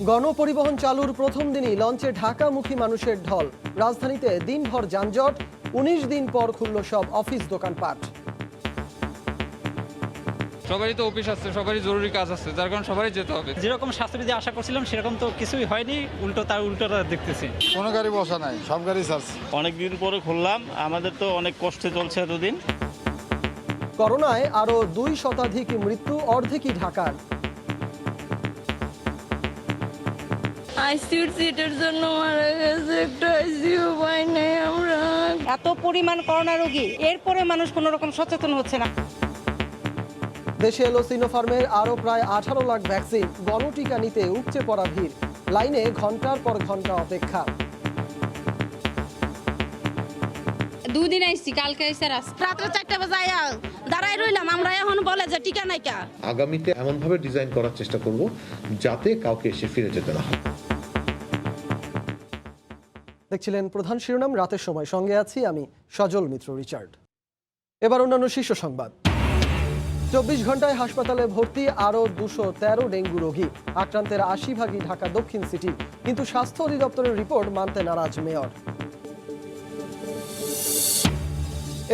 গণপরিবহন চালুর প্রথম দিনই লঞ্চে ঢাকামুখী মানুষের ঢল। রাজধানীতে দিনভর যানজট। ১৯ দিন পর খুলল সব অফিস দোকানপাট। সবারই তো অফিস আছে, সবারই জরুরি কাজ আছে, যার কারণে সবারই যেতে হবে। যেরকম স্বাস্থ্যবিধি আশা করছিলাম সেরকম তো কিছুই হয়নি, উল্টোটা দেখতেছি। কোনো গাড়ি বসা নাই, সব গাড়ি ছাড়ছে। অনেকদিন পরে খুললাম, আমাদের তো অনেক কষ্টে চলছে এতদিন। করোনায় আরো ২ শতাধিক মৃত্যু, অর্ধেকই ঢাকার। আইসিইউর সিটের জন্য মারা গেছে, একটা আইসিইউ পাই নাই আমরা। এত পরিমাণ করোনা রোগী, এরপরে মানুষ কোনো রকম সচেতন হচ্ছে না। দেশে এলো সিনোফার্মের আরো প্রায় 18 লাখ ভ্যাকসিন। গণটিকা নিতে উপচে পড়া ভিড়। লাইনে ঘন্টার পর ঘন্টা অপেক্ষা। 2 দিন আইছি, কালকে আইছে রাত্রে 4টা বাজে আয়া দাঁড়াই রইলাম, আমরা এখন বলে যে টিকা নাই কা। আগামীতে এমনভাবে ডিজাইন করার চেষ্টা করব যাতে কাউকে এসে ফিরে যেতে না হয়। দেখছিলেন প্রধান শিরোনাম, রাতের সময়, সঙ্গে আছি আমি সজল মিত্র রিচার্ড। এবার অন্যান্য শীর্ষ সংবাদ। 24 ঘন্টায় হাসপাতালে ভর্তি আরও 213 ডেঙ্গু রোগী। আক্রান্তের 80% ঢাকা দক্ষিণ সিটি, কিন্তু স্বাস্থ্য অধিদপ্তরের রিপোর্ট মানতে নারাজ মেয়র।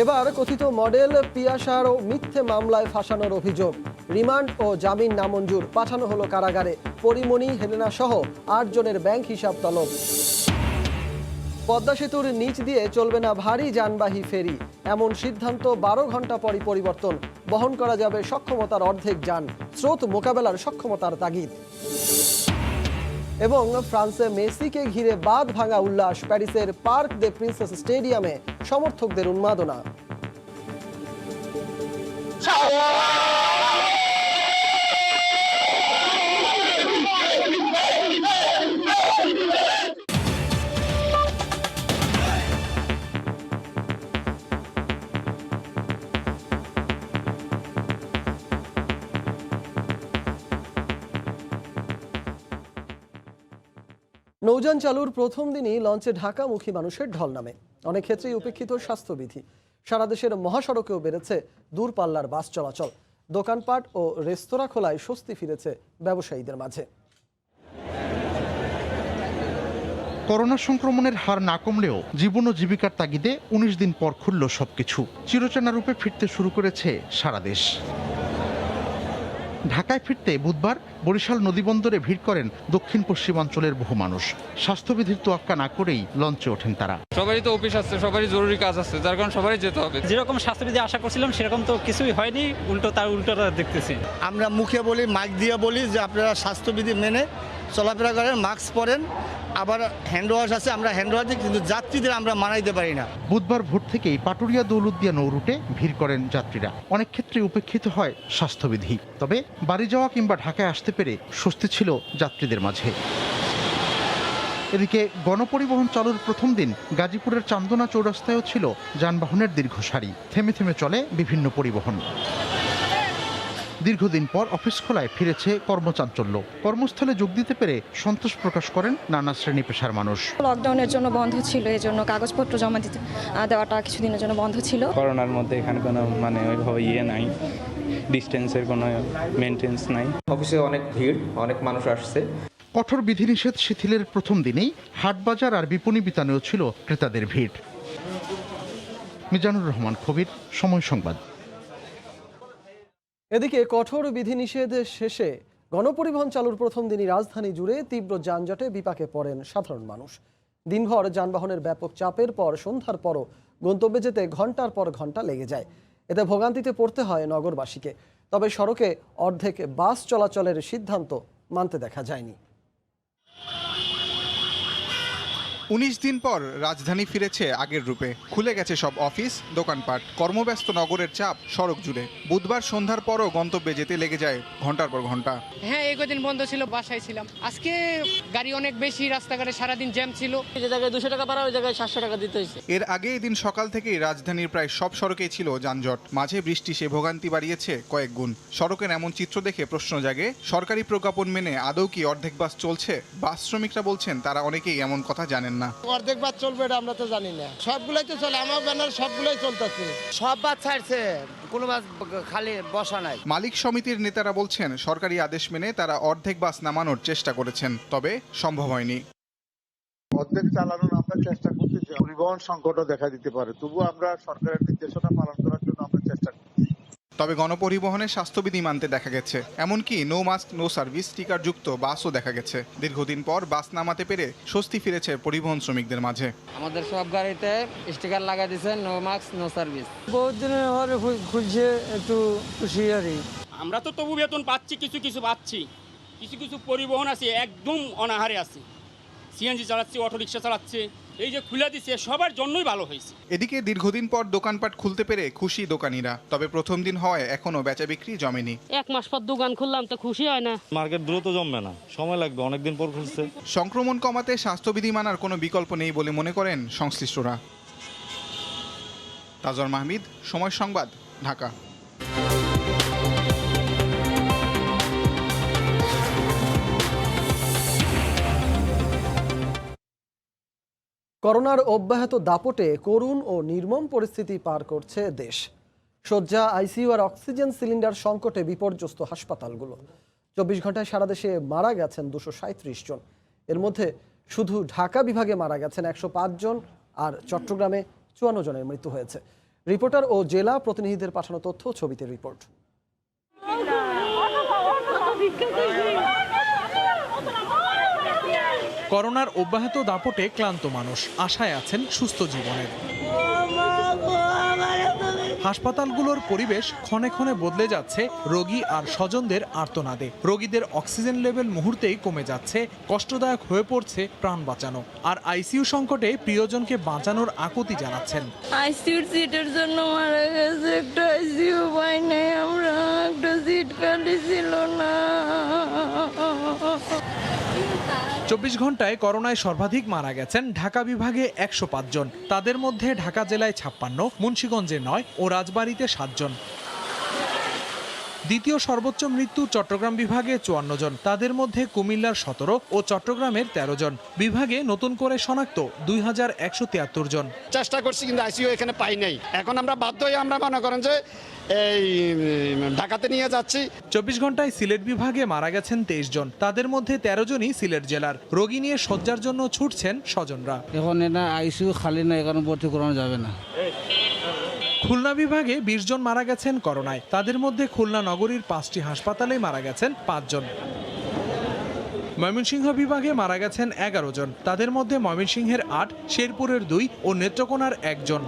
এবার কথিত মডেল পিয়াসার মিথ্যে মামলায় ফাঁসানোর অভিযোগ। রিমান্ড ও জামিন নামঞ্জুর, পাঠানো হলো কারাগারে। পরিমণি, হেলেনা সহ 8 জনের ব্যাংক হিসাব তলব। পদ্মা সেতুর নিচ দিয়ে চলবে না ভারী যানবাহী ফেরি, এমন সিদ্ধান্ত 12 ঘন্টা পরই পরিবর্তন। বহন করা যাবে সক্ষমতার অর্ধেক যান, স্রোত মোকাবেলার সক্ষমতার তাগিদ। এবং ফ্রান্সে মেসিকে ঘিরে বাঁধ ভাঙা উল্লাস। প্যারিসের পার্ক দে প্রিন্সেস স্টেডিয়ামে সমর্থকদের উন্মাদনা। নৌযান চালুর প্রথম দিনই লঞ্চে ঢাকামুখী মানুষের ঢল নামে। অনেক ক্ষেত্রেই উপেক্ষিত স্বাস্থ্যবিধি। সারা দেশের মহাসড়কেও বেড়েছে দূরপাল্লার বাস চলাচল। দোকানপাট ও রেস্তোরাঁ খোলায় স্বস্তি ফিরেছে ব্যবসায়ীদের মাঝে। করোনা সংক্রমণের হার না কমলেও জীবন ও জীবিকার তাগিদে ১৯ দিন পর খুলল সবকিছু। চিরচেনা রূপে ফিরতে শুরু করেছে সারা দেশ। ঢাকায় ফিরতে বুধবার বরিশাল নদীবন্দরে ভিড় করেন দক্ষিণ পশ্চিমাঞ্চলের বহু মানুষ। স্বাস্থ্যবিধির তোয়াক্কা না করেই লঞ্চে ওঠেন তারা। সবারই তো অফিস আছে, সবারই জরুরি কাজ আছে, যার কারণে সবারই যেতে হবে। যেরকম স্বাস্থ্যবিধি আশা করছিলাম সেরকম তো কিছুই হয়নি, উল্টোটা দেখতেছি। আমরা মুখে বলি, মাইক দিয়ে বলি যে আপনারা স্বাস্থ্যবিধি মেনে চলাফেরা করেন, মাস্ক পরেন, আবার হ্যান্ড ওয়াশ আছে, আমরা হ্যান্ড ওয়াশ দিই, কিন্তু যাত্রীদের আমরা মানাইতে পারি না। বুধবার ভোর থেকেই পাটুরিয়া দৌলতদিয়া নৌরুটে ভিড় করেন যাত্রীরা। অনেক ক্ষেত্রে উপেক্ষিত হয় স্বাস্থ্যবিধি, তবে বাড়ি যাওয়া কিংবা ঢাকায় আসতে পেরে স্বস্তি ছিল যাত্রীদের মাঝে। এদিকে গণপরিবহন চালুর প্রথম দিন গাজীপুরের চান্দনা চৌরাস্তায়ও ছিল যানবাহনের দীর্ঘ সারি। থেমে থেমে চলে বিভিন্ন পরিবহন। দীর্ঘদিন পর অফিস খোলায় ফিরেছে কর্মচাঞ্চল্য। কর্মস্থলে যোগ দিতে পেরে সন্তোষ প্রকাশ করেন নানা শ্রেণী পেশার মানুষ। লকডাউনের জন্য বন্ধ ছিল, এই জন্য কাগজপত্র জমা দিতে দেওয়াটা কিছুদিনের জন্য বন্ধ ছিল। করোনার মধ্যে এখানে কোনো ওইভাবে নাই, ডিস্টেন্সের কোনো মেনটেন্স নাই। অফিসে অনেক ভিড়, অনেক মানুষ আসছে। কঠোর বিধিনিষেধ শিথিলের প্রথম দিনেই হাটবাজার আর বিপণী বিতানেও ছিল ক্রেতাদের ভিড়। মিজানুর রহমান খবির, সময় সংবাদ। এদিকে কঠোর বিধিনিষেধ শেষে গণপরিবহন চালুর প্রথম দিনই রাজধানী জুড়ে তীব্র যানজটে বিপাকে পড়েন সাধারণ মানুষ। দিনভর যানবাহনের ব্যাপক চাপের পর সন্ধ্যার পরও গন্তব্যে যেতে ঘন্টার পর ঘন্টা লেগে যায়। এতে ভোগান্তিতে পড়তে হয় নগরবাসীকে। তবে সড়কে অর্ধেক বাস চলাচলের সিদ্ধান্ত মানতে দেখা যায়নি। ১৯ দিন পর রাজধানী ফিরেছে আগের রূপে। খুলে গেছে সব অফিস, দোকানপাট। কর্মব্যস্ত নগরের চাপ সড়ক জুড়ে। বুধবার সন্ধ্যার পরও গন্তব্যে যেতে লেগে যায় ঘন্টার পর ঘন্টা। হ্যাঁ, এই কদিন বন্ধ ছিল, বাসায় ছিলাম। আজকে গাড়ি অনেক বেশি, রাস্তাঘাটে সারাদিন জ্যাম ছিল। যে জায়গায় 200 টাকা ভাড়া, ওই জায়গায় 700 টাকা দিতে হয়েছে। এর আগে এদিন সকাল থেকেই রাজধানীর প্রায় সব সড়কেই ছিল যানজট। মাঝে বৃষ্টি সে ভোগান্তি বাড়িয়েছে কয়েক গুণ। সড়কের এমন চিত্র দেখে প্রশ্ন জাগে, সরকারি প্রজ্ঞাপন মেনে আদৌ কি অর্ধেক বাস চলছে? বাস শ্রমিকরা বলছেন তারা অনেকেই এমন কথা জানেন পারেন না। অর্ধেক বাদ চলবে এটা আমরা তো জানি না, সবগুলাই তো চলে, আমার ব্যানার সবগুলাই চলতেছে, সব বাদ ছাড়ছে, কোনো বাস খালি বসা নাই। মালিক সমিতির নেতারা বলছেন সরকারি আদেশ মেনে তারা অর্ধেক বাস নামানোর চেষ্টা করেছেন, তবে সম্ভব হয়নি। অর্ধেক চালানোর আমরা চেষ্টা করতেছি, পরিবহন সংকটও দেখা দিতে পারে, তবু আমরা সরকারের নির্দেশনা পালন করার জন্য আমরা চেষ্টা করছি। তবে গণপরিবহনে স্বাস্থ্যবিধি মানতে দেখা গেছে, এমনকি নো মাস্ক নো সার্ভিস স্টিকারযুক্ত বাসও দেখা গেছে। দীর্ঘদিন পর বাস নামাতে পেরে স্বস্তি ফিরেছে পরিবহন শ্রমিকদের মাঝে। আমাদের সব গাড়িতে স্টিকার লাগা দিয়েছে, নো মাস্ক নো সার্ভিস। বহুত দিনের পরে খুলছে, একটু খুশি আর আমরা তো তবু বেতন পাচ্ছি, কিছু কিছু পাচ্ছি, কিছু কিছু পরিবহন আছে একদম অনাহারে আছে, সিএনজি চালাচ্ছে, অটোরিকশা চালাচ্ছে, এই যে খুলে দিচ্ছে সবার জন্যই ভালো হয়েছে। এদিকে দীর্ঘদিন পর দোকানপাট খুলতে পেরে খুশি দোকানিরা, তবে প্রথম দিন হওয়ায় এখনো বেচা বিক্রি জমেনি। 1 মাস পর দোকান খুললাম তো খুশি হয় না। মার্কেট দ্রুত জমবে না, সময় লাগবে, অনেকদিন পর খুলছে। সংক্রমণ কমাতে স্বাস্থ্যবিধি মানার কোনো বিকল্প নেই বলে মনে করেন সংশ্লিষ্টরা। তাজর মাহমিদ, সময় সংবাদ, ঢাকা। করোনার অব্যাহত দাপটে করুণ ও নির্মম পরিস্থিতি পার করছে দেশ। শয্যা, আইসিইউ আর অক্সিজেন সিলিন্ডার সংকটে বিপর্যস্ত হাসপাতালগুলো। 24 ঘন্টায় সারা দেশে মারা গেছেন 237 জন। এর মধ্যে শুধু ঢাকা বিভাগে মারা গেছেন 105 জন, আর চট্টগ্রামে 54 জনের মৃত্যু হয়েছে। রিপোর্টার ও জেলা প্রতিনিধিদের পাঠানো তথ্য, ছবিতে রিপোর্ট। করোনার অব্যাহত দাপটে ক্লান্ত মানুষ আশায় আছেন সুস্থ জীবনের। হাসপাতালগুলোর পরিবেশ ক্ষণে ক্ষণে বদলে যাচ্ছে রোগী আর স্বজনদের আর্তনাদে। রোগীদের অক্সিজেন লেভেল মুহূর্তেই কমে যাচ্ছে, কষ্টদায়ক হয়ে পড়ছে প্রাণ বাঁচানো। আর আইসিইউ সংকটে প্রিয়জনকে বাঁচানোর আকুতি জানাচ্ছেন। আইসিইউর সিটের জন্য মারা গেছে, একটা আইসিইউ পাই নাই আমরা, একটা সিট খালি ছিল না। 24 ঘন্টায় করোনায় সর্বাধিক মারা গেছেন ঢাকা বিভাগে 105 জন। তাদের মধ্যে ঢাকা জেলায় 56, মুন্সিগঞ্জে 9 ও রাজবাড়ীতে 7 জন। দ্বিতীয় সর্বোচ্চ মৃত্যু চট্টগ্রাম বিভাগে 54 জন। তাদের মধ্যে কুমিল্লার 17 ও চট্টগ্রামের 13 জন। বিভাগে নতুন করে শনাক্ত 2173 জন। চেষ্টা করছি কিন্তু আইসিইউ এখানে পাই নাই, এখন আমরা বাধ্য হয়ে আমরা মনে করেন যে এই ঢাকাতে নিয়ে যাচ্ছি। 24 ঘন্টায় সিলেট বিভাগে মারা গেছেন 23 জন। তাদের মধ্যে 13 জনই সিলেট জেলার। রোগী নিয়ে শয্যার জন্য ছুটছেন স্বজনরা। এখন এটা আইসিইউ খালি না, এখন ভর্তি করানো যাবে না। খুলনা বিভাগে 20 জন মারা গেছেন করোনায়। তাদের মধ্যে খুলনা নগরীর 5টি হাসপাতালে মারা গেছেন 5 জন। ময়মনসিংহ বিভাগে মারা গেছেন 11 জন। তাদের মধ্যে ময়মনসিংহের 8, শেরপুরের 2 ও নেত্রকোনার 1 জন।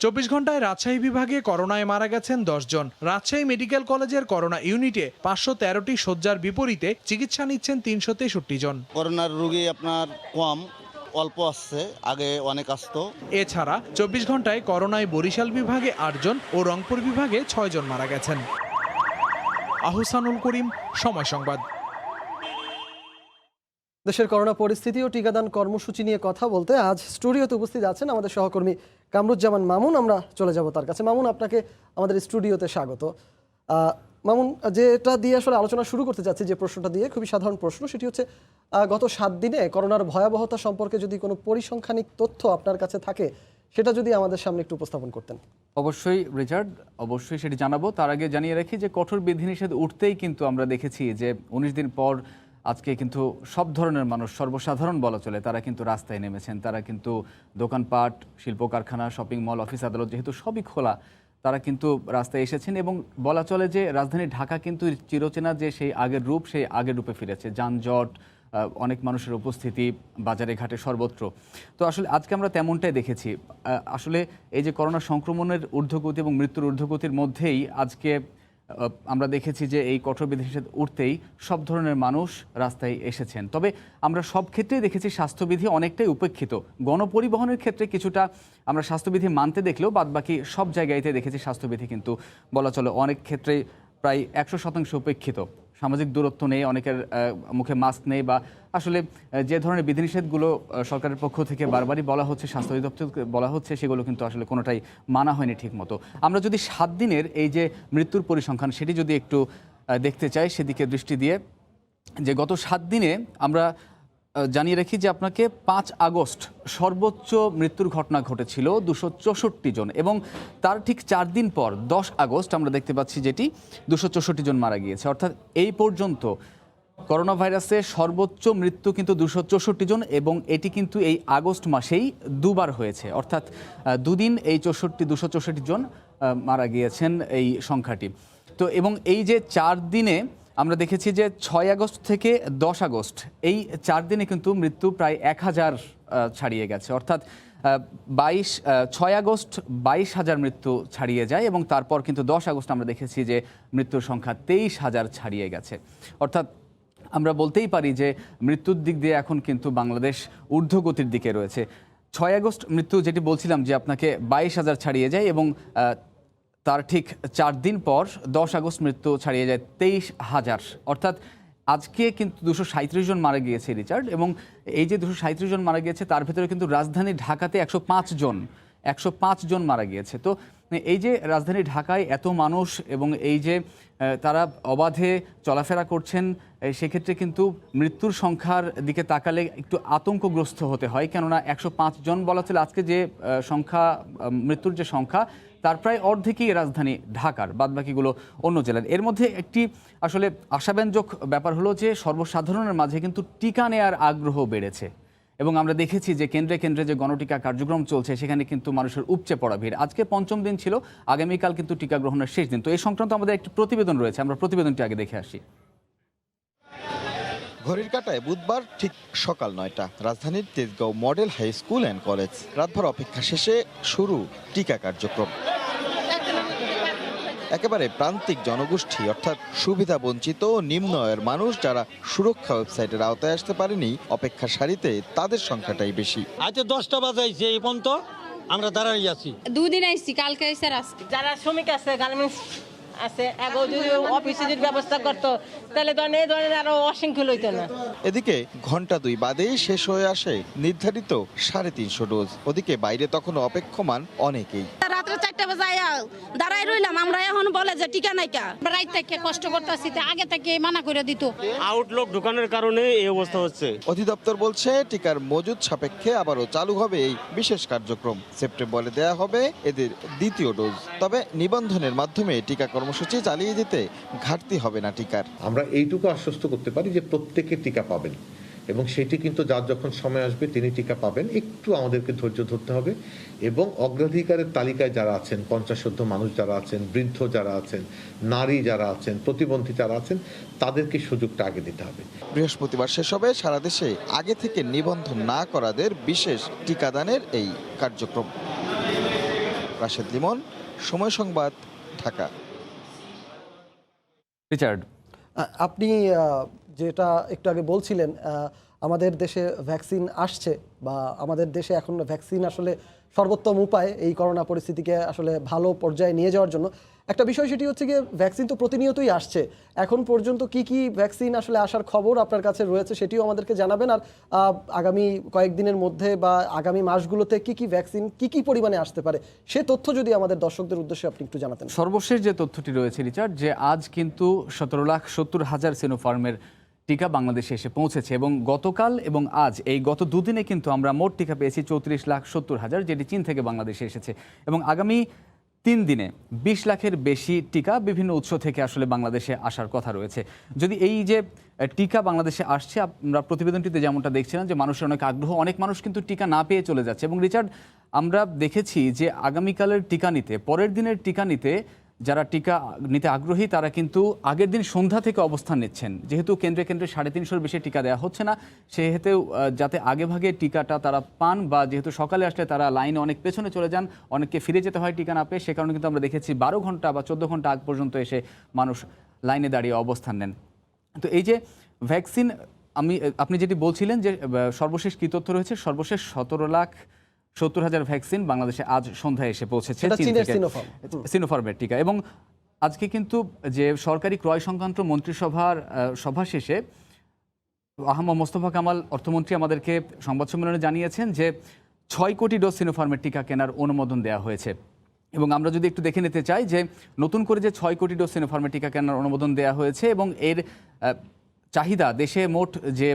24 ঘন্টায় রাজশাহী বিভাগে করোনায় মারা গেছেন 10 জন। রাজশাহী মেডিকেল কলেজের করোনা ইউনিটে 513টি শয্যার বিপরীতে চিকিৎসা নিচ্ছেন 363 জন। করোনার রোগী আপনার কম, অল্প আসছে, আগে অনেক আসতো। এছাড়া 24 ঘন্টায় করোনায় বরিশাল বিভাগে 8 জন ও রংপুর বিভাগে 6 জন মারা গেছেন। আহসানুল করিম, সময় সংবাদ। দেশের করোনা পরিস্থিতি ও টিকাদান কর্মসূচি নিয়ে কথা বলতে আজ স্টুডিওতে উপস্থিত আছেন আমাদের সহকর্মী কামরুজ্জামান মামুন। আমরা চলে যাব তার কাছে। মামুন, আপনাকে আমাদের স্টুডিওতে স্বাগত। মামুন, যেটা দিয়ে আসলে আলোচনা শুরু করতে যাচ্ছি, যে প্রশ্নটা দিয়ে, খুবই সাধারণ প্রশ্ন, সেটি হচ্ছে গত 7 দিনে করোনার ভয়াবহতা সম্পর্কে যদি কোনো পরিসংখ্যানিক তথ্য আপনার কাছে থাকে, সেটা যদি আমাদের সামনে একটু উপস্থাপন করতেন। অবশ্যই রিচার্ড, অবশ্যই সেটি জানাবো। তার আগে জানিয়ে রাখি যে কঠোর বিধিনিষেধ উঠতেই কিন্তু আমরা দেখেছি যে 19 দিন পর আজকে কিন্তু সব ধরনের মানুষ, সর্বসাধারণ বলা চলে, তারা কিন্তু রাস্তায় নেমেছেন। তারা কিন্তু দোকানপাট, শিল্প কারখানা, শপিং মল, অফিস আদালত যেহেতু সবই খোলা, তারা কিন্তু রাস্তায় এসেছেন। এবং বলা চলে যে রাজধানী ঢাকা কিন্তু চিরচেনা যে সেই আগের রূপ, সেই আগের রূপে ফিরেছে। যানজট, অনেক মানুষের উপস্থিতি বাজারে ঘাটে সর্বত্র। তো আসলে আজকে আমরা তেমনটাই দেখেছি। আসলে এই যে করোনা সংক্রমণের ঊর্ধ্বগতি এবং মৃত্যুর ঊর্ধ্বগতির মধ্যেই আজকে আমরা দেখেছি যে এই কঠোর বিধিনিষেধ উঠতেই সব ধরনের মানুষ রাস্তায় এসেছেন। তবে আমরা সব ক্ষেত্রেই দেখেছি স্বাস্থ্যবিধি অনেকটাই উপেক্ষিত। গণপরিবহনের ক্ষেত্রে কিছুটা আমরা স্বাস্থ্যবিধি মানতে দেখলেও বাদবাকি সব জায়গায়তে দেখেছি স্বাস্থ্যবিধি কিন্তু বলা চলে অনেক ক্ষেত্রেই প্রায় 100% উপেক্ষিত। সামাজিক দূরত্ব নেই, অনেকের মুখে মাস্ক নেই, বা আসলে যে ধরনের বিধিনিষেধগুলো সরকারের পক্ষ থেকে বারবারই বলা হচ্ছে, স্বাস্থ্য অধিদপ্তরকে বলা হচ্ছে, সেগুলো কিন্তু আসলে কোনোটাই মানা হয়নি ঠিক মতো। আমরা যদি 7 দিনের এই যে মৃত্যুর পরিসংখ্যান, সেটি যদি একটু দেখতে চাই, সেদিকে দৃষ্টি দিয়ে যে গত 7 দিনে আমরা জানিয়ে রাখি যে আপনাকে 5 আগস্ট সর্বোচ্চ মৃত্যুর ঘটনা ঘটেছিল 264 জন, এবং তার ঠিক 4 দিন পর 10 আগস্ট আমরা দেখতে পাচ্ছি যেটি 264 জন মারা গিয়েছে। অর্থাৎ এই পর্যন্ত করোনা ভাইরাসে সর্বোচ্চ মৃত্যু কিন্তু 264 জন, এবং এটি কিন্তু এই আগস্ট মাসেই দুবার হয়েছে। অর্থাৎ দুদিন এই 264 জন মারা গিয়েছেন এই সংখ্যাটি। তো এবং এই যে 4 দিনে আমরা দেখেছি যে 6 আগস্ট থেকে 10 আগস্ট এই 4 দিনে কিন্তু মৃত্যু প্রায় 1000 ছাড়িয়ে গেছে। অর্থাৎ 6 আগস্ট 22,000 মৃত্যু ছাড়িয়ে যায়, এবং তারপর কিন্তু 10 আগস্ট আমরা দেখেছি যে মৃত্যুর সংখ্যা 23,000 ছাড়িয়ে গেছে। অর্থাৎ আমরা বলতেই পারি যে মৃত্যুর দিক দিয়ে এখন কিন্তু বাংলাদেশ ঊর্ধ্বগতির দিকে রয়েছে। 6 আগস্ট মৃত্যু যেটি বলছিলাম যে আপনাকে 22,000 ছাড়িয়ে যায়, এবং তার ঠিক 4 দিন পর 10 আগস্ট মৃত্যু ছাড়িয়ে যায় 23,000। অর্থাৎ আজকে কিন্তু 237 জন মারা গিয়েছে রিচার্ড, এবং এই যে 237 জন মারা গিয়েছে তার ভেতরে কিন্তু রাজধানী ঢাকাতে 105 জন মারা গিয়েছে। তো এই যে রাজধানী ঢাকায় এত মানুষ এবং এই যে তারা অবাধে চলাফেরা করছেন, সেক্ষেত্রে কিন্তু মৃত্যুর সংখ্যার দিকে তাকালে একটু আতঙ্কগ্রস্ত হতে হয়, কেননা 105 জন বলা ছিল আজকে যে সংখ্যা, মৃত্যুর যে সংখ্যা তার প্রায় অর্ধেকই রাজধানী ঢাকার, বাদবাকিগুলো অন্য জেলার। এর মধ্যে একটি আসলে আশাব্যঞ্জক ব্যাপার হলো যে সর্বসাধারণের মাঝে কিন্তু টিকা নেয়ার আগ্রহ বেড়েছে, এবং আমরা দেখেছি যে কেন্দ্রে কেন্দ্রে যে গণটিকা কার্যক্রম চলছে সেখানে কিন্তু মানুষের উপচে পড়া ভিড়। আজকে 5ম দিন ছিল, আগামীকাল কিন্তু টিকা গ্রহণের শেষ দিন। তো এই সংক্রান্ত আমাদের একটি প্রতিবেদন রয়েছে, আমরা প্রতিবেদনটি আগে দেখে আসি। ঘড়ির কাঁটায় বুধবার ঠিক সকাল 9টা, রাজধানীর Tejgaon model high school and college. রাতভর অপেক্ষা শেষে শুরু টিকা কার্যক্রম। একেবারে প্রান্তিক জনগোষ্ঠী অর্থাৎ সুবিধা বঞ্চিত ও নিম্ন আয়ের মানুষ যারা সুরক্ষা ওয়েবসাইটের আওতায় আসতে পারেনি, অপেক্ষার সারিতে তাদের সংখ্যাটাই বেশি। আজ 10টা বাজাইছে, এই পর্যন্ত আমরা দাঁড়াই আছি। 2 দিন আইছি, কালকে আইছি আর আজকে। যারা শ্রমিক আছে, গার্মেন্টস আছে, এখন যদি অফিসে যদি ব্যবস্থা করতো তাহলে এই ধরনের আরো অশৃঙ্খল হইতো না। এদিকে ঘন্টা 2 বাদেই শেষ হয়ে আসে নির্ধারিত 350 ডোজ। ওদিকে বাইরে তখন অপেক্ষমান অনেকেই। রাত্রে 4টা বাজে দাঁড়াই রইলাম, আমরা এখন বলে যে টিকা নাইকা। রাত থেকে কষ্ট করতেছি, আগে থেকে মানা করে দিত। আউটলুক ঢোকানোর কারণে এই অবস্থা হচ্ছে। অধিদপ্তর বলছে টিকার মজুদ সাপেক্ষে আবারও চালু হবে এই বিশেষ কার্যক্রম। সেপ্টেম্বরে দেয়া হবে এদের দ্বিতীয় ডোজ। তবে নিবন্ধনের মাধ্যমে টিকা কর্মসূচি চালিয়ে যেতে ঘাটতি হবে না টিকার। আমরা এইটুকু আশ্বস্ত করতে পারি যে প্রত্যেকে টিকা পাবেন, এবং সেটি কিন্তু যার যখন সময় আসবে তিনি টিকা পাবেন। একটু আমাদেরকে ধৈর্য ধরতে হবে, এবং অগ্রাধিকারের তালিকায় যারা আছেন, 50 মানুষ যারা আছেন, বৃদ্ধ যারা আছেন, নারী যারা আছেন, প্রতিবন্ধী যারা আছেন, তাদেরকে সুযোগটা আগে দিতে হবে। বৃহস্পতিবার শেষ হবে সারা দেশে আগে থেকে নিবন্ধন না করাদের বিশেষ টিকাদানের এই কার্যক্রম। রাশেদ লিমন, সময় সংবাদ, ঢাকা। রিচার্ড, আপনি যেটা একটু আগে বলছিলেন, আমাদের দেশে ভ্যাকসিন আসছে, বা আমাদের দেশে এখন ভ্যাকসিন আসলে সর্বোত্তম উপায় এই করোনা পরিস্থিতিকে আসলে ভালো পর্যায়ে নিয়ে যাওয়ার জন্য। একটা বিষয় সেটি হচ্ছে গিয়ে ভ্যাকসিন তো প্রতিনিয়তই আসছে, এখন পর্যন্ত কি কি ভ্যাকসিন আসলে আসার খবর আপনার কাছে রয়েছে সেটিও আমাদেরকে জানাবেন। আর আগামী কয়েকদিনের মধ্যে বা আগামী মাসগুলোতে কি কি ভ্যাকসিন কি পরিমাণে আসতে পারে সে তথ্য যদি আমাদের দর্শকদের উদ্দেশ্যে আপনি একটু জানাতেন। সর্বশেষ যে তথ্যটি রয়েছে রিচার্ড, যে আজ কিন্তু 17,70,000 সিনোফার্মের টিকা বাংলাদেশে এসে পৌঁছেছে, এবং গতকাল এবং আজ এই গত 2 দিনে কিন্তু আমরা মোট টিকা পেয়েছি 34,70,000, যেটি চীন থেকে বাংলাদেশে এসেছে। এবং আগামী 3 দিনে 20 লাখের বেশি টিকা বিভিন্ন উৎস থেকে আসলে বাংলাদেশে আসার কথা রয়েছে। যদি এই যে টিকা বাংলাদেশে আসছে, আমরা প্রতিবেদনটিতে যেমনটা দেখছিলাম যে মানুষের অনেক আগ্রহ, অনেক মানুষ কিন্তু টিকা না পেয়ে চলে যাচ্ছে। এবং রিচার্ড, আমরা দেখেছি যে আগামীকালের টিকা নিতে, পরের দিনের টিকা নিতে যারা টিকা নিতে আগ্রহী তারা কিন্তু আগের দিন সন্ধ্যা থেকে অবস্থান নিচ্ছেন। যেহেতু কেন্দ্রে কেন্দ্রে 350-এর বেশি টিকা দেওয়া হচ্ছে না, সেহেতু যাতে আগে ভাগে টিকাটা তারা পান, বা যেহেতু সকালে আসলে তারা লাইনে অনেক পেছনে চলে যান, অনেককে ফিরে যেতে হয় টিকা না পেয়ে, সে কারণে কিন্তু আমরা দেখেছি 12 ঘন্টা বা 14 ঘন্টা আগ পর্যন্ত এসে মানুষ লাইনে দাঁড়িয়ে অবস্থান নেন। তো এই যে ভ্যাকসিন, আপনি যেটি বলছিলেন যে সর্বশেষ কী তথ্য রয়েছে, সর্বশেষ 17,70,000 ভ্যাকসিন বাংলাদেশে আজ সন্ধ্যায় এসে পৌঁছেছে সিনোফার্মের টিকা। এবং আজকে কিন্তু যে সরকারি ক্রয় সংক্রান্ত মন্ত্রিসভার সভা শেষে আহমদ মোস্তফা কামাল অর্থমন্ত্রী আমাদেরকে সংবাদ সম্মেলনে জানিয়েছেন যে 6 কোটি ডোজ সিনোফার্মের টিকা কেনার অনুমোদন দেওয়া হয়েছে। এবং আমরা যদি একটু দেখে নিতে চাই যে নতুন করে যে 6 কোটি ডোজ সিনোফার্মের টিকা কেনার অনুমোদন দেওয়া হয়েছে, এবং এর চাহিদা, দেশে মোট যে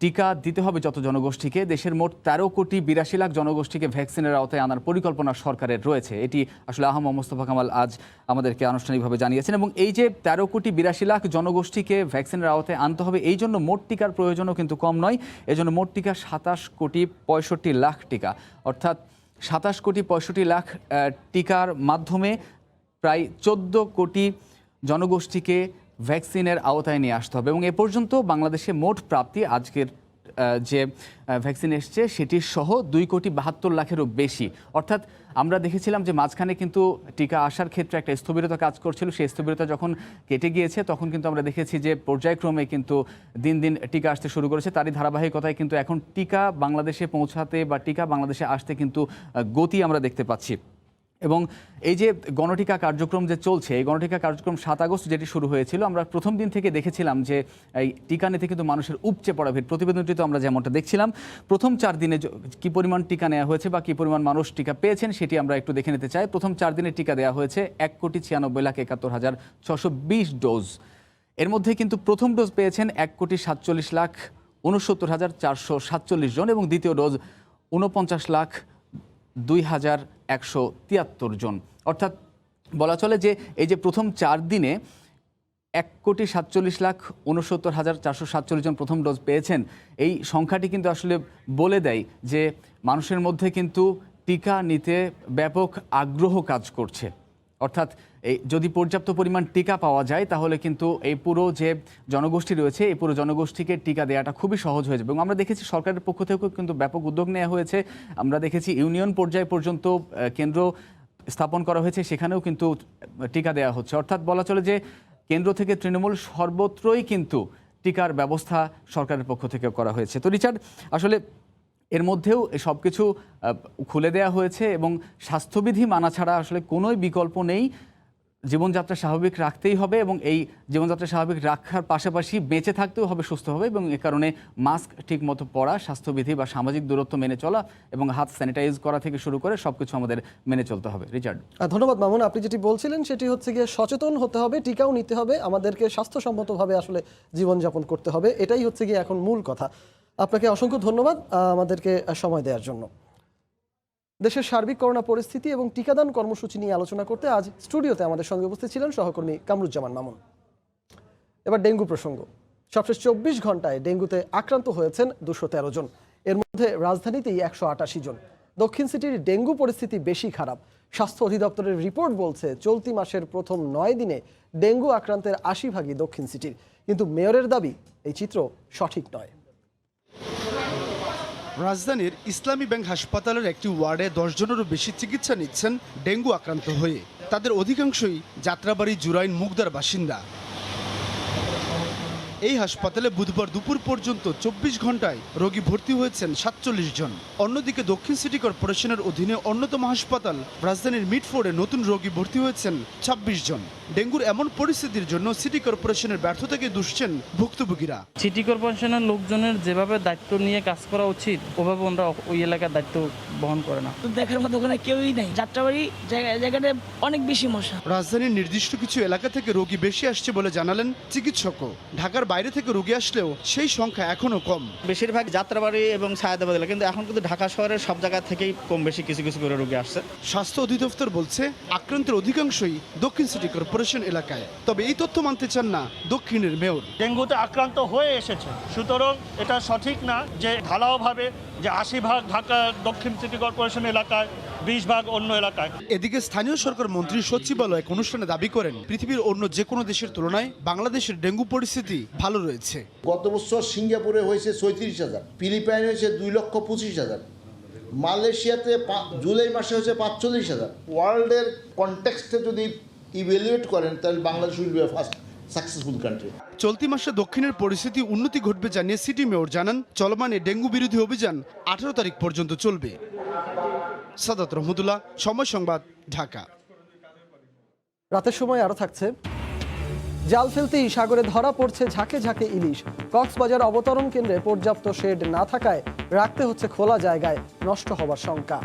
টিকা দিতে হবে যত জনগোষ্ঠীকে, দেশের মোট 13,82,00,000 জনগোষ্ঠীকে ভ্যাকসিনের আওতায় আনার পরিকল্পনা সরকারের রয়েছে। এটি আসলে আহম মোস্তফা কামাল আজ আমাদেরকে আনুষ্ঠানিকভাবে জানিয়েছেন। এবং এই যে 13,82,00,000 জনগোষ্ঠীকে ভ্যাকসিনের আওতায় আনতে হবে, এই জন্য মোট টিকার প্রয়োজনও কিন্তু কম নয়। এজন্য মোট টিকা 27,65,00,000 টিকা, অর্থাৎ 27,65,00,000 টিকার মাধ্যমে প্রায় 14 কোটি জনগোষ্ঠীকে ভ্যাকসিনের আওতায় নিয়ে আসতে হবে। এবং এ পর্যন্ত বাংলাদেশে মোট প্রাপ্তি আজকের যে ভ্যাকসিন এসছে সেটির সহ 2,72,00,000-এরও বেশি। অর্থাৎ আমরা দেখেছিলাম যে মাঝখানে কিন্তু টিকা আসার ক্ষেত্রে একটা স্থবিরতা কাজ করছিল, সেই স্থবিরতা যখন কেটে গিয়েছে তখন কিন্তু আমরা দেখেছি যে পর্যায়ক্রমে কিন্তু দিন দিন টিকা আসতে শুরু করেছে। তারই ধারাবাহিকতায় কিন্তু এখন টিকা বাংলাদেশে পৌঁছাতে বা টিকা বাংলাদেশে আসতে কিন্তু গতি আমরা দেখতে পাচ্ছি। এবং এই যে গণটিকা কার্যক্রম যে চলছে, এই গণটিকা কার্যক্রম 7 আগস্ট যেটি শুরু হয়েছিল, আমরা প্রথম দিন থেকে দেখেছিলাম যে এই টিকা নিতে কিন্তু মানুষের উপচে পড়া ভিড়। প্রতিবেদনটি তো আমরা যেমনটা দেখছিলাম, প্রথম 4 দিনে কী পরিমাণ টিকা নেওয়া হয়েছে বা কী পরিমাণ মানুষ টিকা পেয়েছেন সেটি আমরা একটু দেখে নিতে চাই। প্রথম 4 দিনে টিকা দেওয়া হয়েছে 1,96,71,620 ডোজ। এর মধ্যে কিন্তু প্রথম ডোজ পেয়েছেন 1,47,69,447 জন এবং দ্বিতীয় ডোজ 49,02,173 জন। অর্থাৎ বলা চলে যে এই যে প্রথম 4 দিনে 1,47,69,447 জন প্রথম ডোজ পেয়েছেন, এই সংখ্যাটি কিন্তু আসলে বলে দেয় যে মানুষের মধ্যে কিন্তু টিকা নিতে ব্যাপক আগ্রহ কাজ করছে। অর্থাৎ এই যদি পর্যাপ্ত পরিমাণ টিকা পাওয়া যায় তাহলে কিন্তু এই পুরো যে জনগোষ্ঠী রয়েছে এই পুরো জনগোষ্ঠীকে টিকা দেওয়াটা খুবই সহজ হয়ে যাবে। এবং আমরা দেখেছি সরকারের পক্ষ থেকেও কিন্তু ব্যাপক উদ্যোগ নেওয়া হয়েছে। আমরা দেখেছি ইউনিয়ন পর্যায় পর্যন্ত কেন্দ্র স্থাপন করা হয়েছে, সেখানেও কিন্তু টিকা দেওয়া হচ্ছে। অর্থাৎ বলা চলে যে কেন্দ্র থেকে তৃণমূল সর্বত্রই কিন্তু টিকার ব্যবস্থা সরকারের পক্ষ থেকে করা হয়েছে। তো রিচার্ড, আসলে এর মধ্যেও সব কিছু খুলে দেওয়া হয়েছে এবং স্বাস্থ্যবিধি মানা ছাড়া আসলে কোনোই বিকল্প নেই। জীবনযাত্রা স্বাভাবিক রাখতেই হবে এবং এই জীবনযাত্রা স্বাভাবিক রাখার পাশাপাশি বেঁচে থাকতেও হবে সুস্থভাবে, এবং এ কারণে মাস্ক ঠিকমতো পরা, স্বাস্থ্যবিধি বা সামাজিক দূরত্ব মেনে চলা এবং হাত স্যানিটাইজ করা থেকে শুরু করে সব কিছু আমাদের মেনে চলতে হবে। রিচার্ড, ধন্যবাদ মামুন। আপনি যেটি বলছিলেন সেটি হচ্ছে গিয়ে সচেতন হতে হবে, টিকাও নিতে হবে, আমাদেরকে স্বাস্থ্যসম্মতভাবে আসলে জীবনযাপন করতে হবে, এটাই হচ্ছে গিয়ে এখন মূল কথা। আপনাকে অসংখ্য ধন্যবাদ আমাদেরকে সময় দেওয়ার জন্য। দেশের সার্বিক করোনা পরিস্থিতি এবং টিকাদান কর্মসূচি নিয়ে আলোচনা করতে আজ স্টুডিওতে আমাদের সঙ্গে উপস্থিত ছিলেন সহকর্মী কামরুজ্জামান মামুন। এবার ডেঙ্গু প্রসঙ্গ। সবশেষ 24 ঘন্টায় ডেঙ্গুতে আক্রান্ত হয়েছেন 213 জন, এর মধ্যে রাজধানীতেই 188 জন। দক্ষিণ সিটির ডেঙ্গু পরিস্থিতি বেশি খারাপ। স্বাস্থ্য অধিদপ্তরের রিপোর্ট বলছে চলতি মাসের প্রথম 9 দিনে ডেঙ্গু আক্রান্তের 80 দক্ষিণ সিটির। কিন্তু মেয়রের দাবি এই চিত্র সঠিক নয়। রাজধানীর ইসলামী ব্যাংক হাসপাতালের একটি ওয়ার্ডে 10 জনেরও বেশি চিকিৎসা নিচ্ছেন ডেঙ্গু আক্রান্ত হয়ে। তাদের অধিকাংশই যাত্রাবাড়ি জুরাইন মুগদার বাসিন্দা। এই হাসপাতালে বুধবার দুপুর পর্যন্ত 24 ঘন্টায় রোগী ভর্তি হয়েছেন 47 জন। অন্যদিকে দক্ষিণ সিটি কর্পোরেশনের অধীনে অন্যতম হাসপাতাল রাজধানীর মিডফোর্ডে নতুন রোগী ভর্তি হয়েছেন 26 জন। ডেঙ্গুর এমন পরিস্থিতির জন্য সিটি কর্পোরেশনের ব্যর্থতাকে দুষছেন ভুক্তভোগীরা। সিটি কর্পোরেশনের লোকজনের যেভাবে দায়িত্ব নিয়ে কাজ করা উচিত ওভাবে ওনারা ওই এলাকার দায়িত্ব বহন করে না। তো দেখার মতো ওখানে কেউই নাই। যাত্রাবাড়ি জায়গাটা অনেক বেশি মশা। রাজধানীর নির্দিষ্ট কিছু এলাকা থেকে রোগী বেশি আসছে বলে জানালেন চিকিৎসকও। ঢাকার বাইরে থেকে রোগী আসলেও সেই সংখ্যা এখনো কম। বেশিরভাগ যাত্রাবাড়ি এবং সায়দাবাদ এলাকা, কিন্তু এখন কিন্তু ঢাকা শহরের সব জায়গা থেকেই কম বেশি কিছু কিছু করে রোগী আসছে। স্বাস্থ্য অধিদপ্তর বলছে আক্রান্তের অধিকাংশই দক্ষিণ সিটি কর্পোরেশন এলাকায়। তবে এই তথ্য মানতে চান না দক্ষিণের মেয়র। ডেঙ্গুতে আক্রান্ত হয়ে এসেছে, সুতরাং এটা সঠিক না যে ঢালাওভাবে যে 80% ঢাকা দক্ষিণ সিটি কর্পোরেশন এলাকায়, 20% অন্য এলাকায়। এদিকে স্থানীয় সরকার মন্ত্রী সচিবালয় এক অনুষ্ঠানে দাবি করেন পৃথিবীর অন্য যে কোনো দেশের তুলনায় বাংলাদেশের ডেঙ্গু পরিস্থিতি ভালো রয়েছে। গত বছর সিঙ্গাপুরে হয়েছে 34,000, ফিলিপাইনে হয়েছে 2,25,000, মালয়েশিয়াতে জুলাই মাসে হয়েছে 45,000। ওয়ার্ল্ডের কনটেক্সটে যদি ইভ্যালুয়েট করেন তাহলে Bangladesh will be a first successful country. চলতি মাসে দক্ষিণের পরিস্থিতি উন্নতি ঘটবে জানিয়ে সিটি মেয়র জানান চলমানে ডেঙ্গু বিরোধী অভিযান 18 তারিখ পর্যন্ত চলবে। সাদাত রহমতুল্লাহ, সময় সংবাদ, ঢাকা। রাতের সময় আরো থাকছে, জাল ফেলতেই সাগরে ধরা পড়ছে ঝাঁকে ঝাঁকে ইলিশ। কক্সবাজার অবতরণ কেন্দ্রে পর্যাপ্ত শেড না থাকায় রাখতে হচ্ছে খোলা জায়গায়, নষ্ট হওয়ার শঙ্কা।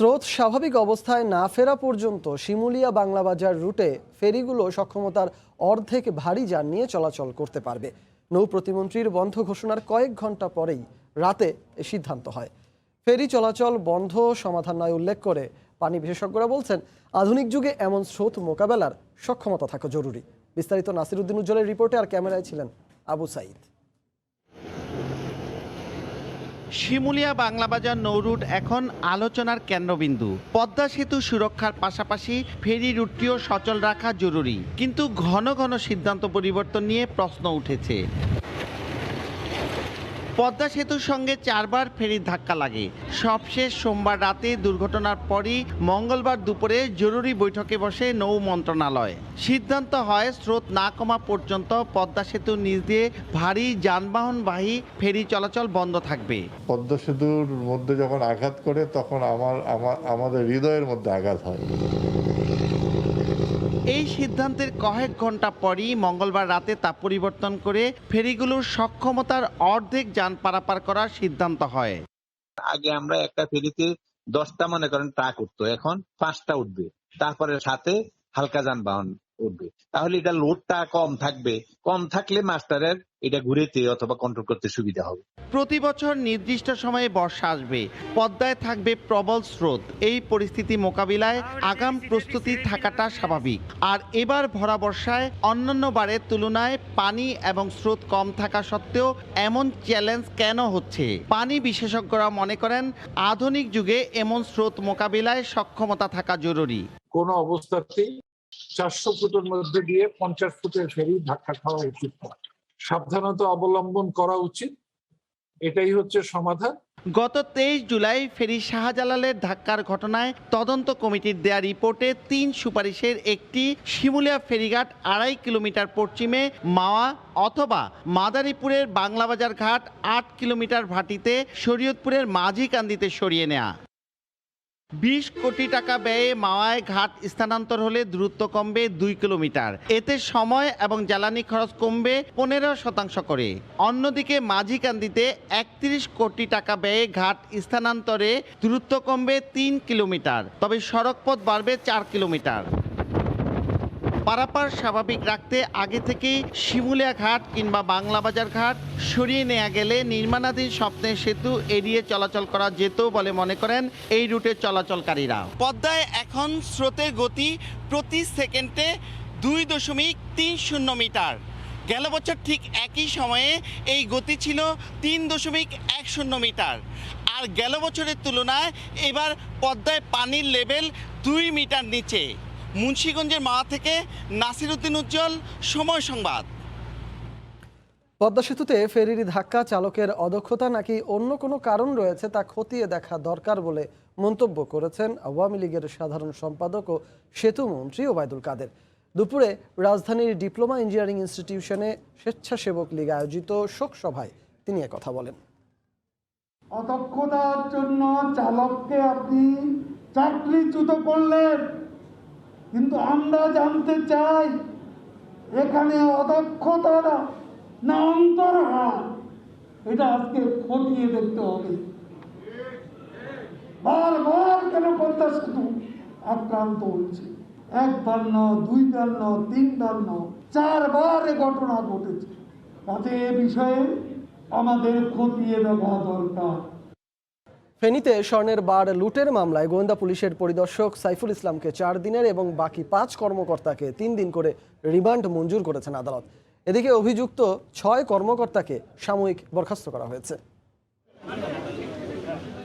স্রোত স্বাভাবিক অবস্থায় না ফেরা পর্যন্ত শিমুলিয়া বাংলা বাজার রুটে ফেরিগুলো সক্ষমতার অর্ধেক ভারী যান নিয়ে চলাচল করতে পারবে। নৌ প্রতিমন্ত্রীর বন্ধ ঘোষণার কয়েক ঘন্টা পরেই রাতে এ সিদ্ধান্ত হয়। ফেরি চলাচল বন্ধ সমাধান নয় উল্লেখ করে পানি বিশেষজ্ঞরা বলছেন, আধুনিক যুগে এমন স্রোত মোকাবেলার সক্ষমতা থাকা জরুরি। বিস্তারিত নাসিরউদ্দিন উজ্জ্বলের রিপোর্টে, আর ক্যামেরায় ছিলেন আবু সাইদ। শিমুলিয়া বাংলাবাজার নৌরুট এখন আলোচনার কেন্দ্রবিন্দু। পদ্মা সেতু সুরক্ষার পাশাপাশি ফেরি রুটটিও সচল রাখা জরুরি, কিন্তু ঘন ঘন সিদ্ধান্ত পরিবর্তন নিয়ে প্রশ্ন উঠেছে। পদ্মা সেতুর সঙ্গে 4 বার ফেরির ধাক্কা লাগে। সবশেষ সোমবার রাতে দুর্ঘটনার পরই মঙ্গলবার দুপুরে জরুরি বৈঠকে বসে নৌ মন্ত্রণালয়। সিদ্ধান্ত হয় স্রোত না কমা পর্যন্ত পদ্মা সেতুর নিচ দিয়ে ভারী যানবাহনবাহী ফেরি চলাচল বন্ধ থাকবে। পদ্মা সেতুর মধ্যে যখন আঘাত করে তখন আমাদের হৃদয়ের মধ্যে আঘাত হয়। এই সিদ্ধান্তের কয়েক ঘন্টা পরই মঙ্গলবার রাতে তা পরিবর্তন করে ফেরিগুলোর সক্ষমতার অর্ধেক যান পারাপার করার সিদ্ধান্ত হয়। আগে আমরা একটা ফেরিতে 10টা মনে করেন ট্রাক উঠতো, এখন 5টা উঠবে, তারপরে সাথে হালকা যানবাহন উঠবে। তাহলে এটা লোডটা কম থাকবে, কম থাকলে মাস্টারের এটা ঘুরেতে অথবা কন্ট্রোল করতে সুবিধা হবে। প্রতি বছর নির্দিষ্ট সময়ে বর্ষা আসবে, পদ্মায় থাকবে প্রবল স্রোত। এই পরিস্থিতি মোকাবিলায় আগাম প্রস্তুতি থাকাটা স্বাভাবিক। আর এবার ভরা বর্ষায় অন্যান্য বারের তুলনায় পানি এবং স্রোত কম থাকা সত্ত্বেও এমন চ্যালেঞ্জ কেন হচ্ছে? পানি বিশেষজ্ঞরা মনে করেন, আধুনিক যুগে এমন স্রোত মোকাবিলায় সক্ষমতা থাকা জরুরি। কোন অবস্থাতেই 400 ফুটের মধ্যে দিয়ে 50 ফুটের ফেরি ধাক্কা খাওয়া উচিত না, সাবধানতা অবলম্বন করা উচিত, এটাই হচ্ছে সমাধান। গত 23 জুলাই ফেরি শাহজালালের ধাক্কার ঘটনায় তদন্ত কমিটির দেয়া রিপোর্টে 3 সুপারিশের একটি শিমুলিয়া ফেরিঘাট 2.5 কিলোমিটার পশ্চিমে মাওয়া অথবা মাদারীপুরের বাংলাবাজার ঘাট 8 কিলোমিটার ভাটিতে শরীয়তপুরের মাঝিকান্দিতে সরিয়ে নেয়া। 20 কোটি টাকা ব্যয়ে মাওয়ায় ঘাট স্থানান্তর হলে দূরত্ব কমবে 2 কিলোমিটার। এতে সময় এবং জ্বালানি খরচ কমবে 15% করে। অন্যদিকে মাঝিকান্দিতে 31 কোটি টাকা ব্যয়ে ঘাট স্থানান্তরে দূরত্ব কমবে 3 কিলোমিটার, তবে সড়কপথ বাড়বে 4 কিলোমিটার। পারাপার স্বাভাবিক রাখতে আগে থেকেই শিমুলিয়া ঘাট কিংবা বাংলাবাজার ঘাট সরিয়ে নেওয়া গেলে নির্মাণাধীন স্বপ্নের সেতু এড়িয়ে চলাচল করা যেত বলে মনে করেন এই রুটের চলাচলকারীরা। পদ্মায় এখন স্রোতের গতি প্রতি সেকেন্ডে 2.30 মিটার। গেল বছর ঠিক একই সময়ে এই গতি ছিল 3.10 মিটার। আর গেল বছরের তুলনায় এবার পদ্মায় পানির লেভেল 2 মিটার নিচে। মুন্সিগঞ্জের মাওয়া থেকে নাসিরউদ্দিন উজ্জ্বল, সময় সংবাদ। পদ্মা সেতুতে ফেরির ধাক্কা চালকের অদক্ষতা নাকি অন্য কোনো কারণ রয়েছে তা খতিয়ে দেখা দরকার বলে মন্তব্য করেছেন আওয়ামী লীগের সাধারণ সম্পাদক ও সেতু মন্ত্রী ওবায়দুল কাদের। দুপুরে রাজধানীর ডিপ্লোমা ইঞ্জিনিয়ারিং ইনস্টিটিউশনে স্বেচ্ছাসেবক লীগ আয়োজিত শোক সভায় তিনি কথা বলেন। অদক্ষতার জন্য চালককে আপনি চাকরিচ্যুত করলেন, কিন্তু আমরা জানতে চাই এখানে অদক্ষতা না অন্তর্হার, এটা আজকে খতিয়ে দেখতে হবে। বারবার কেন পদ্মা সেতু আক্রান্ত হচ্ছে? 1 বার না, 2 বার না, 3 বার না, 4 বার এ ঘটনা ঘটেছে। তাতে এ বিষয়ে আমাদের খতিয়ে দেখা দরকার। ফেনীতে স্বর্ণের বার লুটের মামলায় গোয়েন্দা পুলিশের পরিদর্শক সাইফুল ইসলামকে 4 দিনের এবং বাকি 5 কর্মকর্তাকে 3 দিন করে রিমান্ড মঞ্জুর করেছেন আদালত। এদিকে অভিযুক্ত 6 কর্মকর্তাকে সাময়িক বরখাস্ত করা হয়েছে।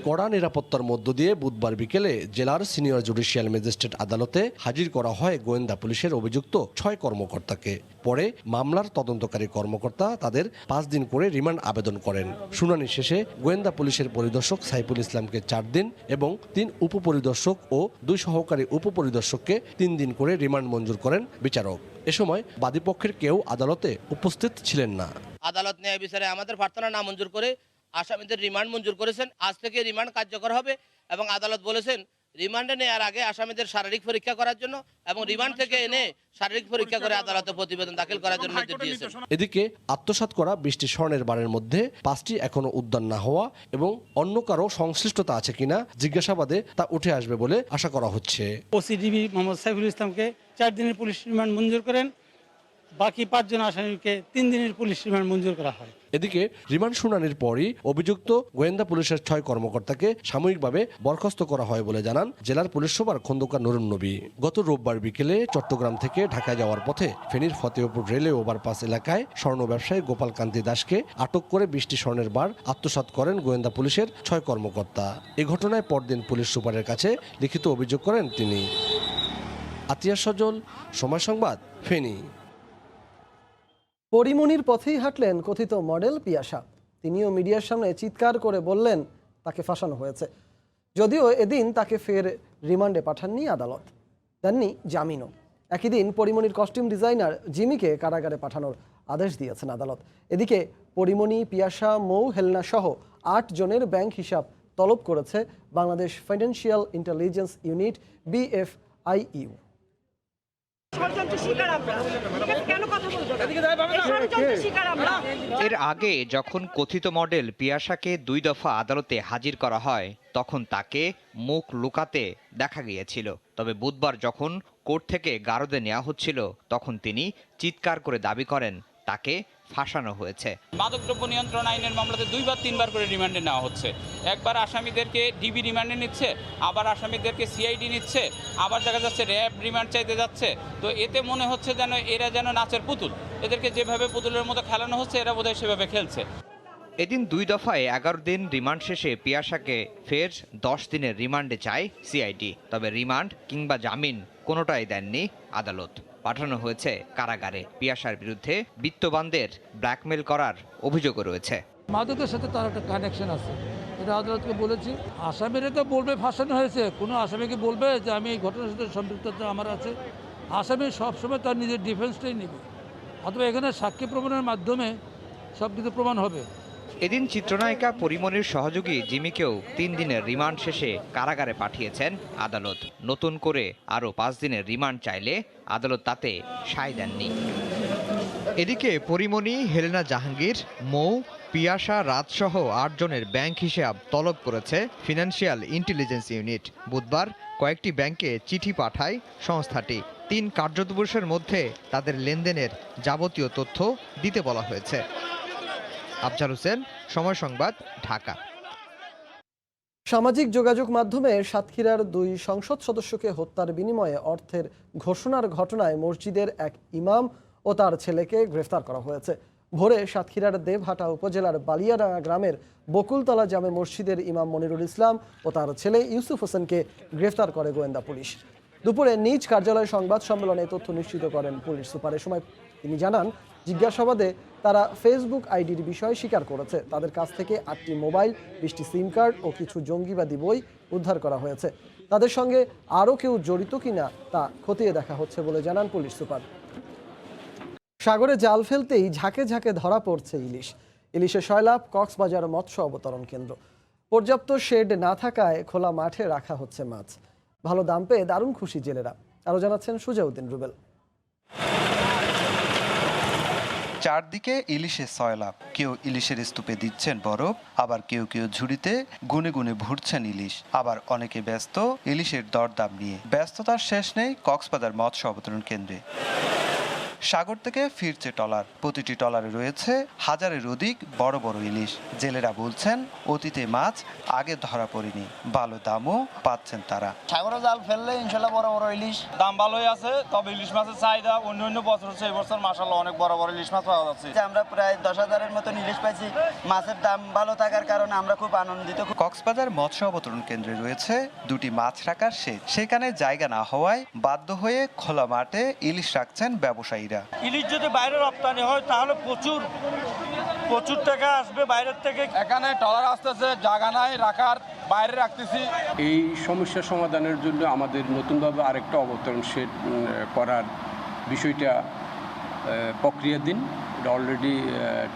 কড়া নিরাপত্তার মধ্য দিয়ে বুধবার বিকেলে জেলার সিনিয়র জুডিশিয়াল ম্যাজিস্ট্রেট আদালতে হাজির করা হয় গোয়েন্দা পুলিশের অভিযুক্ত 6 কর্মকর্তাকে। পরে মামলার তদন্তকারী কর্মকর্তা তাদের 5 দিন করে রিমান্ড আবেদন করেন। শুনানি শেষে গোয়েন্দা পুলিশের পরিদর্শক সাইফুল ইসলামকে 4 দিন এবং 3 উপপরিদর্শক ও 2 সহকারী উপপরিদর্শককে 3 দিন করে রিমান্ড মঞ্জুর করেন বিচারক। এ সময় বাদীপক্ষের কেউ আদালতে উপস্থিত ছিলেন না। আদালত ন্যায় বিচারে আমাদের প্রার্থনা না মঞ্জুর করে আসামিদের রিমান্ড মঞ্জুর করেছেন। আজ থেকে রিমান্ড কার্যকর হবে এবং আদালত বলেছেন রিমান্ডে নেওয়ার আগে আসামিদের শারীরিক পরীক্ষা করার জন্য এবং রিমান্ড থেকে এনে শারীরিক পরীক্ষা করে আদালতে প্রতিবেদন দাখিল করার জন্য নির্দেশ দিয়েছেন। এদিকে আত্মসাৎ করা 20টি স্বর্ণের বারের মধ্যে 5টি এখনো উদ্ধার না হওয়া এবং অন্য কারো সংশ্লিষ্টতা আছে কিনা জিজ্ঞাসাবাদে তা উঠে আসবে বলে আশা করা হচ্ছে। ওসিডিবি মোহাম্মদ সাইফুল ইসলামকে 4 দিনের পুলিশ রিমান্ড মঞ্জুর করেন, বাকি 5 জন আসামিকে 3 দিনের পুলিশ রিমান্ড মঞ্জুর করা হয়। এদিকে রিমান্ড শুনানির পরই অভিযুক্ত গোয়েন্দা পুলিশের 6 কর্মকর্তাকে সাময়িকভাবে বরখাস্ত করা হয় বলে জানান জেলার পুলিশ সুপার খন্দকার নুরুন নবী। গত রোববার বিকেলে চট্টগ্রাম থেকে ঢাকায় যাওয়ার পথে ফেনীর ফতেহপুর রেলওয়ে ওভারপাস এলাকায় স্বর্ণ ব্যবসায়ী গোপাল কান্তি দাসকে আটক করে 20টি স্বর্ণের বার আত্মসাৎ করেন গোয়েন্দা পুলিশের 6 কর্মকর্তা। এ ঘটনায় পরদিন পুলিশ সুপারের কাছে লিখিত অভিযোগ করেন তিনি। আতিয়া সজল, সময় সংবাদ, ফেনী। পরিমণির পথেই হাঁটলেন কথিত মডেল পিয়াসা। তিনিও মিডিয়ার সামনে চিৎকার করে বললেন তাকে ফাঁসানো হয়েছে। যদিও এদিন তাকে ফের রিমান্ডে পাঠাননি আদালত, দেননি জামিনও। একই দিন পরিমণির কস্টিউম ডিজাইনার জিমিকে কারাগারে পাঠানোর আদেশ দিয়েছেন আদালত। এদিকে পরিমণি, পিয়াসা, মৌ, হেলনা সহ 8 জনের ব্যাংক হিসাব তলব করেছে Bangladesh financial intelligence unit BFIU। এর আগে যখন কথিত মডেল পিয়াসাকে 2 দফা আদালতে হাজির করা হয় তখন তাকে মুখ লুকাতে দেখা গিয়েছিল। তবে বুধবার যখন কোর্ট থেকে গারদে নেওয়া হচ্ছিল তখন তিনি চিৎকার করে দাবি করেন তাকে ফাঁসানো হয়েছে। মাদকদ্রব্য নিয়ন্ত্রণ আইনের মামলাতে 2 বা 3 বার করে রিমান্ডে নেওয়া হচ্ছে। একবার আসামিদেরকে ডিবি রিমান্ডে নিচ্ছে, আবার আসামিদেরকে সিআইডি নিচ্ছে, আবার দেখা যাচ্ছে র্যাব রিমান্ড চাইতে যাচ্ছে। তো এতে মনে হচ্ছে যেন এরা যেন নাচের পুতুল, এদেরকে যেভাবে পুতুলের মতো খেলানো হচ্ছে এরা বোধহয় সেভাবে খেলছে। এদিন 2 দফায় 11 দিন রিমান্ড শেষে পিয়াসাকে ফের 10 দিনের রিমান্ডে চায় সিআইডি। তবে রিমান্ড কিংবা জামিন কোনোটাই দেননি আদালত। পাঠানো হয়েছে কারাগারে। পিয়াসার বিরুদ্ধে বিত্তবানদের ব্ল্যাকমেল করার অভিযোগও রয়েছে। মাদকের সাথে তার একটা কানেকশন আছে, এটা আদালতকে বলেছি। আসামিরা তো বলবে ফাঁসানো হয়েছে, কোনো আসামিকে বলবে যে আমি এই ঘটনার সাথে সম্পৃক্ততা আমার আছে। আসামি সবসময় তার নিজের ডিফেন্সটাই নেবে, অথবা এখানে সাক্ষী প্রমাণের মাধ্যমে সব কিছু প্রমাণ হবে। এদিন চিত্রনায়িকা পরিমণির সহযোগী জিমিকেও 3 দিনের রিমান্ড শেষে কারাগারে পাঠিয়েছেন আদালত। নতুন করে আরও 5 দিনের রিমান্ড চাইলে আদালত তাতে সায় দেননি। এদিকে পরিমণি, হেলেনা জাহাঙ্গীর, মৌ, পিয়াসা, রাতসহ 8 জনের ব্যাংক হিসাব তলব করেছে ফিনান্সিয়াল ইন্টেলিজেন্স ইউনিট। বুধবার কয়েকটি ব্যাংকে চিঠি পাঠায় সংস্থাটি। 3 কার্যদিবসের মধ্যে তাদের লেনদেনের যাবতীয় তথ্য দিতে বলা হয়েছে। আফজাল হোসেন, সময় সংবাদ, ঢাকা। সামাজিক যোগাযোগ মাধ্যমে সাতক্ষীরার 2 সংসদ সদস্যকে হত্যার বিনিময়ে অর্থের ঘোষণার ঘটনায় মসজিদের এক ইমাম ও তার ছেলেকে গ্রেফতার করা হয়েছে। ভোরে সাতক্ষীরার দেবহাটা উপজেলার বালিয়াডাঙ্গা গ্রামের বকুলতলা জামে মসজিদের ইমাম মনিরুল ইসলাম ও তার ছেলে ইউসুফ হোসেনকে গ্রেফতার করে গোয়েন্দা পুলিশ। দুপুরে নিজ কার্যালয় সংবাদ সম্মেলনে তথ্য নিশ্চিত করেন পুলিশ সুপার। এ সময় তিনি জানান, জিজ্ঞাসাবাদে তারা ফেসবুক আইডির বিষয়ে স্বীকার করেছে। তাদের কাছ থেকে 8টি মোবাইল, 20টি সিম কার্ড ও কিছু জঙ্গিবাদী বই উদ্ধার করা হয়েছে। তাদের সঙ্গে আরও কেউ জড়িত কিনা তা খতিয়ে দেখা হচ্ছে বলে জানান পুলিশ সুপার। সাগরে জাল ফেলতেই ঝাঁকে ঝাঁকে ধরা পড়ছে ইলিশ। ইলিশে সয়লাভ কক্সবাজার মৎস্য অবতরণ কেন্দ্র। পর্যাপ্ত শেড না থাকায় খোলা মাঠে রাখা হচ্ছে মাছ। ভালো দাম পেয়ে দারুণ খুশি জেলেরা। আরও জানাচ্ছেন সুজাউদ্দিন রুবেল। চারদিকে ইলিশের সয়লাভ। কেউ ইলিশের স্তূপে দিচ্ছেন বরফ, আবার কেউ কেউ ঝুড়িতে গুনে গুনে ভরছেন ইলিশ। আবার অনেকে ব্যস্ত ইলিশের দরদাম নিয়ে। ব্যস্ততার শেষ নেই কক্সবাজার মৎস্য অবতরণ কেন্দ্রে। সাগর থেকে ফিরছে ট্রলার। প্রতিটি ট্রলারে রয়েছে হাজারের অধিক বড় বড় ইলিশ। জেলেরা বলছেন অতীতে মাছ আগে ধরা পড়েনি, ভালো দামও পাচ্ছেন তারা। সাগরে জাল ফেললে ইনশাল্লাহ বড় বড় ইলিশ দাম ভালোই আছে। তবে ইলিশ মাছের চাহিদা অন্য বছর হচ্ছে, এবছর মাশাআল্লাহ অনেক বড় বড় ইলিশ মাছ পাওয়া যাচ্ছে। আমরা প্রায় 10,000-এর মতন ইলিশ পাইছি। মাছের দাম ভালো থাকার কারণে আমরা খুব আনন্দিত। কক্সবাজার মৎস্য অবতরণ কেন্দ্রে রয়েছে 2টি মাছ রাখার শেড। সেখানে জায়গা না হওয়ায় বাধ্য হয়ে খোলা মাঠে ইলিশ রাখছেন ব্যবসায়ীরা। ইলিশ যদি বাইরে রপ্তানি হয় তাহলে প্রচুর টাকা আসবে বাইরের থেকে। এখানে ট্রলার আসতেছে, জায়গা নাই রাখার, বাইরে রাখতেছি। এই সমস্যা সমাধানের জন্য আমাদের নতুনভাবে আরেকটা অবতরণ শেড করার বিষয়টা প্রক্রিয়াধীন। এটা অলরেডি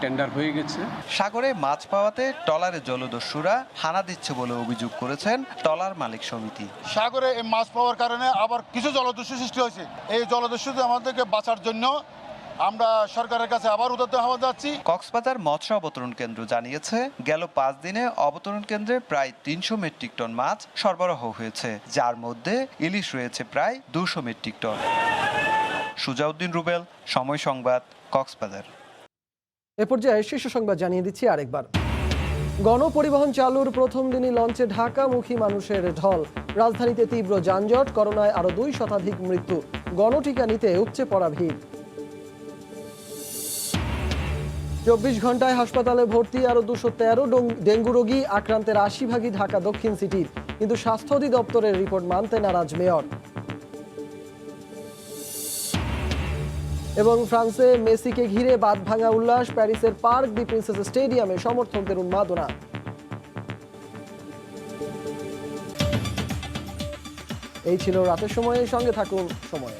টেন্ডার হয়ে গেছে। সাগরে মাছ পাওয়াতে ট্রলারে জলদস্যুরা হানা দিচ্ছে বলে অভিযোগ করেছেন ট্রলার মালিক সমিতি। সাগরে এই মাছ পাওয়ার কারণে আবার কিছু জলদস্যু সৃষ্টি হয়েছে। এই জলদস্যু আমাদেরকে বাঁচার জন্য আমরা সরকারের কাছে আবার উদারত আহ্বান যাচ্ছি। কক্সবাজার মৎস্য অবতরণ কেন্দ্র জানিয়েছে গেল 5 দিনে অবতরণ কেন্দ্রে প্রায় 300 মেট্রিক টন মাছ সরবরাহ হয়েছে, যার মধ্যে ইলিশ রয়েছে প্রায় 200 মেট্রিক টন। সুজাউদ্দিন রুবেল, সময় সংবাদ, কক্সবাজার। এ পর্যায়ে শীর্ষ সংবাদ জানিয়ে দিচ্ছি আরেকবার। গণপরিবহন চালুর প্রথম দিনই লঞ্চে ঢাকামুখী মানুষের ঢল। রাজধানীতে তীব্র যানজট, করোনায় আরো 2 শতাধিক মৃত্যু। গণটিকা নিতে উপচে পড়া ভিড়। 24 ঘন্টায় হাসপাতালে ভর্তি আরো 213 ডেঙ্গু রোগী। আক্রান্তের 80 ঢাকা দক্ষিণ সিটির, কিন্তু স্বাস্থ্য অধিদপ্তরের রিপোর্ট মানতে নারাজ মেয়র। এবং ফ্রান্সে মেসিকে ঘিরে বাঁধ ভাঙা উল্লাস। প্যারিসের পার্ক দি প্রিন্সেস স্টেডিয়ামে সমর্থকদের উন্মাদনা। এই ছিল রাতের সময়ে, সঙ্গে থাকুন সময়ে।